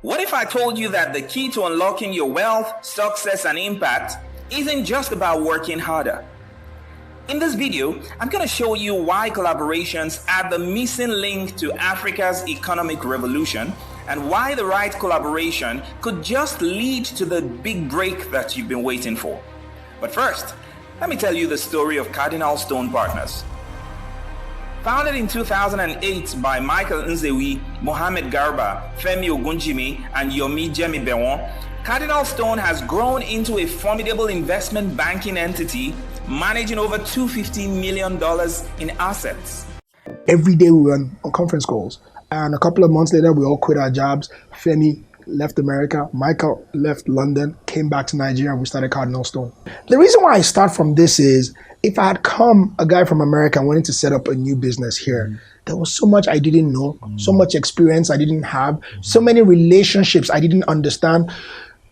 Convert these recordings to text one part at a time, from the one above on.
What if I told you that the key to unlocking your wealth, success, and impact isn't just about working harder? In this video, I'm going to show you why collaborations are the missing link to Africa's economic revolution and why the right collaboration could just lead to the big break that you've been waiting for. But first, let me tell you the story of CardinalStone Partners. Founded in 2008 by Michael Nzewi, Mohammed Garuba, Femi Ogunjimi, and Yomi Jemibewon, CardinalStone has grown into a formidable investment banking entity managing over $250 million in assets. Every day we were on conference calls, and a couple of months later we all quit our jobs. Femi left America, Michael left London, came back to Nigeria, and we started Cardinal Stone. The reason why I start from this is, if I had come, a guy from America, wanting to set up a new business here, there was so much I didn't know, so much experience I didn't have, so many relationships I didn't understand,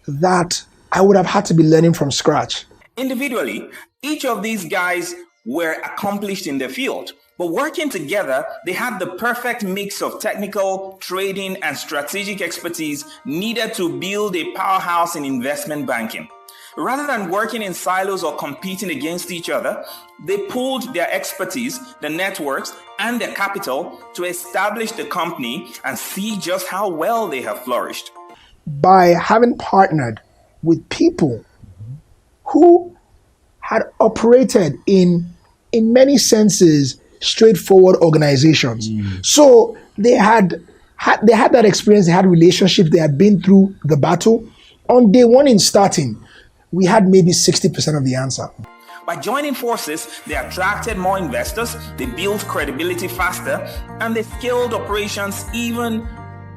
that I would have had to be learning from scratch. Individually, each of these guys were accomplished in their field, but working together, they had the perfect mix of technical, trading, and strategic expertise needed to build a powerhouse in investment banking. Rather than working in silos or competing against each other, they pooled their expertise, their networks, and their capital to establish the company and see just how well they have flourished. By having partnered with people who had operated in many senses, straightforward organizations. So they had that experience, they had relationships, they had been through the battle. On day one in starting, we had maybe 60% of the answer. By joining forces, they attracted more investors, they built credibility faster, and they scaled operations even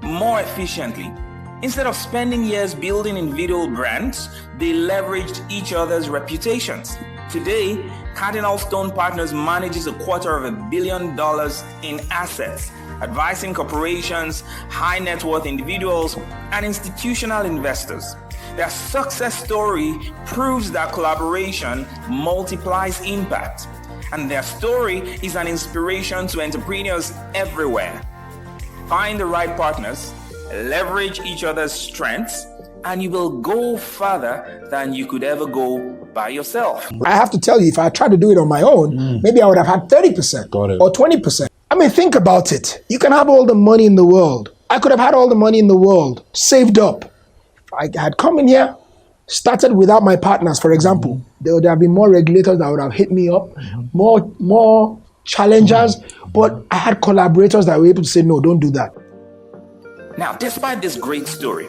more efficiently. Instead of spending years building individual brands, they leveraged each other's reputations. Today, CardinalStone Partners manages $250 million in assets, advising corporations, high net worth individuals, and institutional investors. Their success story proves that collaboration multiplies impact, and their story is an inspiration to entrepreneurs everywhere. Find the right partners, leverage each other's strengths, and you will go further than you could ever go by yourself. I have to tell you, if I tried to do it on my own, maybe I would have had 30% or 20%. I mean, think about it. You can have all the money in the world. I could have had all the money in the world saved up. If I had come in here, started without my partners, for example, there would have been more regulators that would have hit me up, more challengers, but I had collaborators that were able to say, no, don't do that. Now, despite this great story,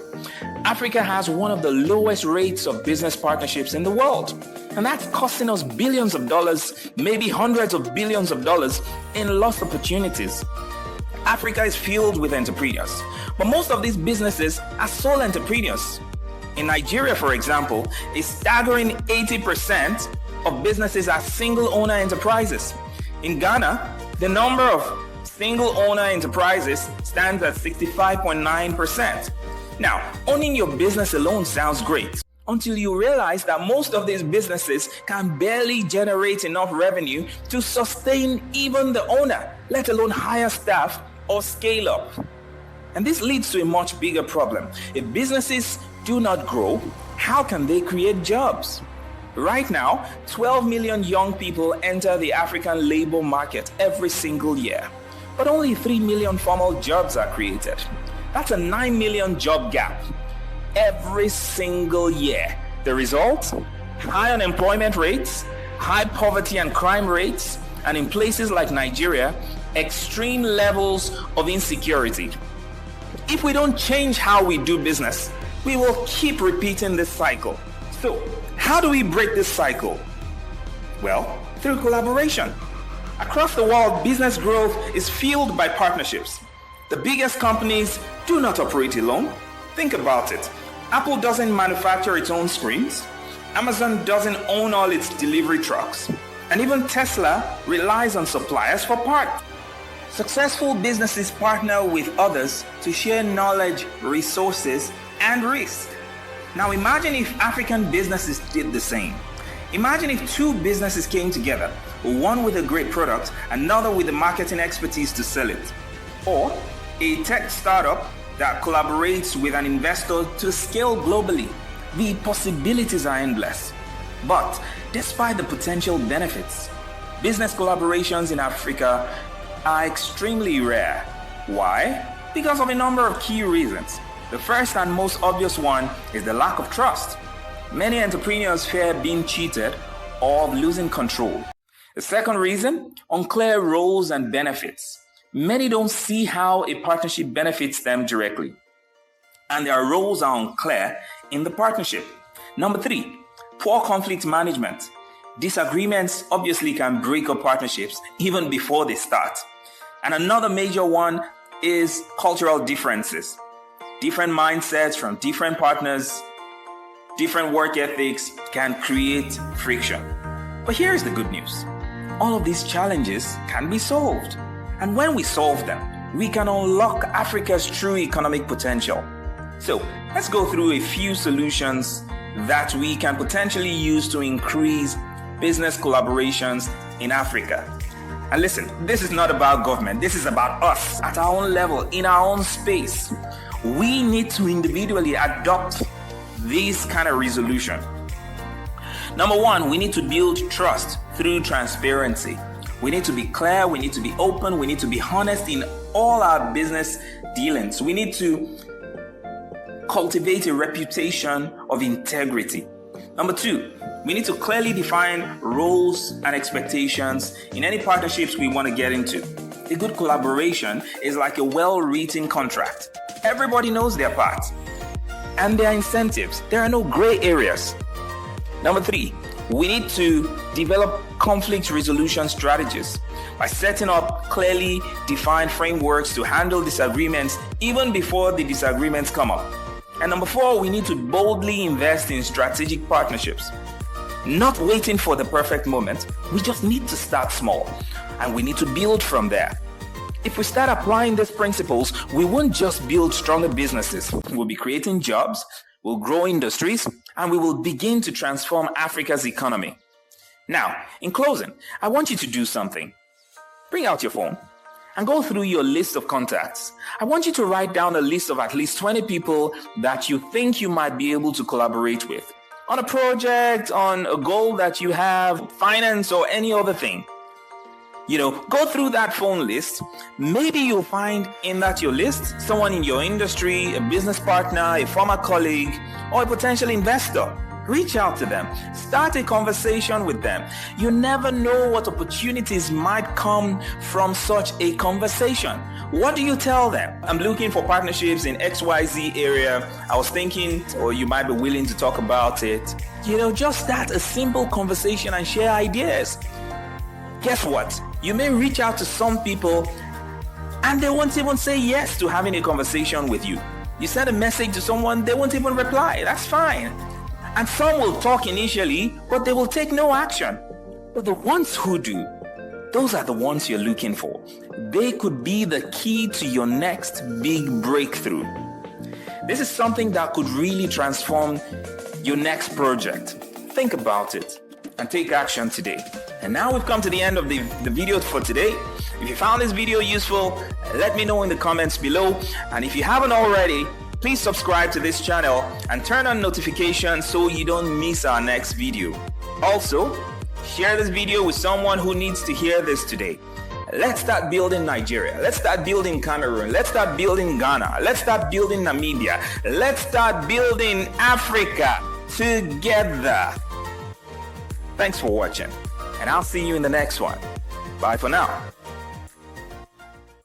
Africa has one of the lowest rates of business partnerships in the world. And that's costing us billions of dollars, maybe hundreds of billions of dollars in lost opportunities. Africa is filled with entrepreneurs, but most of these businesses are sole entrepreneurs. In Nigeria, for example, a staggering 80% of businesses are single owner enterprises. In Ghana, the number of single owner enterprises stands at 65.9%. Now, owning your business alone sounds great until you realize that most of these businesses can barely generate enough revenue to sustain even the owner, let alone hire staff or scale up. And this leads to a much bigger problem. If businesses do not grow, how can they create jobs? Right now, 12 million young people enter the African labor market every single year, but only 3 million formal jobs are created. That's a 9 million job gap every single year. The result? High unemployment rates, high poverty and crime rates, and in places like Nigeria, extreme levels of insecurity. If we don't change how we do business, we will keep repeating this cycle. So, how do we break this cycle? Well, through collaboration. Across the world, business growth is fueled by partnerships. The biggest companies do not operate alone. Think about it. Apple doesn't manufacture its own screens. Amazon doesn't own all its delivery trucks. And even Tesla relies on suppliers for parts. Successful businesses partner with others to share knowledge, resources, and risk. Now imagine if African businesses did the same. Imagine if two businesses came together, one with a great product, another with the marketing expertise to sell it. Or a tech startup that collaborates with an investor to scale globally. The possibilities are endless. But despite the potential benefits, business collaborations in Africa are extremely rare. Why? Because of a number of key reasons. The first and most obvious one is the lack of trust. Many entrepreneurs fear being cheated or losing control. The second reason, unclear roles and benefits. Many don't see how a partnership benefits them directly, and their roles are unclear in the partnership. Number 3, poor conflict management. Disagreements obviously can break up partnerships even before they start. And another major one is cultural differences. Different mindsets from different partners, different work ethics can create friction. But here's the good news. All of these challenges can be solved. And when we solve them, we can unlock Africa's true economic potential. So let's go through a few solutions that we can potentially use to increase business collaborations in Africa. And listen, this is not about government. This is about us at our own level, in our own space. We need to individually adopt this kind of resolution. Number 1, we need to build trust through transparency. We need to be clear, we need to be open, we need to be honest in all our business dealings. We need to cultivate a reputation of integrity. Number 2, we need to clearly define roles and expectations in any partnerships we want to get into. A good collaboration is like a well-written contract. Everybody knows their part and their incentives. There are no gray areas. Number 3, we need to develop conflict resolution strategies by setting up clearly defined frameworks to handle disagreements even before the disagreements come up. And number 4, we need to boldly invest in strategic partnerships. Not waiting for the perfect moment, we just need to start small and we need to build from there. If we start applying these principles, we won't just build stronger businesses. We'll be creating jobs, we'll grow industries, and we will begin to transform Africa's economy. Now, in closing, I want you to do something. Bring out your phone and go through your list of contacts. I want you to write down a list of at least 20 people that you think you might be able to collaborate with on a project, on a goal that you have, finance, or any other thing. Go through that phone list. Maybe you'll find in that your list someone in your industry, a business partner, a former colleague, or a potential investor. Reach out to them. Start a conversation with them. You never know what opportunities might come from such a conversation. What do you tell them? I'm looking for partnerships in XYZ area. I was thinking, or you might be willing to talk about it. Just start a simple conversation and share ideas. Guess what? You may reach out to some people and they won't even say yes to having a conversation with you. You send a message to someone, they won't even reply. That's fine. And some will talk initially, but they will take no action. But the ones who do, those are the ones you're looking for. They could be the key to your next big breakthrough. This is something that could really transform your next project. Think about it and take action today. And now we've come to the end of the video for today. If you found this video useful, let me know in the comments below. And if you haven't already, please subscribe to this channel and turn on notifications so you don't miss our next video. Also, share this video with someone who needs to hear this today. Let's start building Nigeria. Let's start building Cameroon. Let's start building Ghana. Let's start building Namibia. Let's start building Africa together. Thanks for watching, and I'll see you in the next one. Bye for now.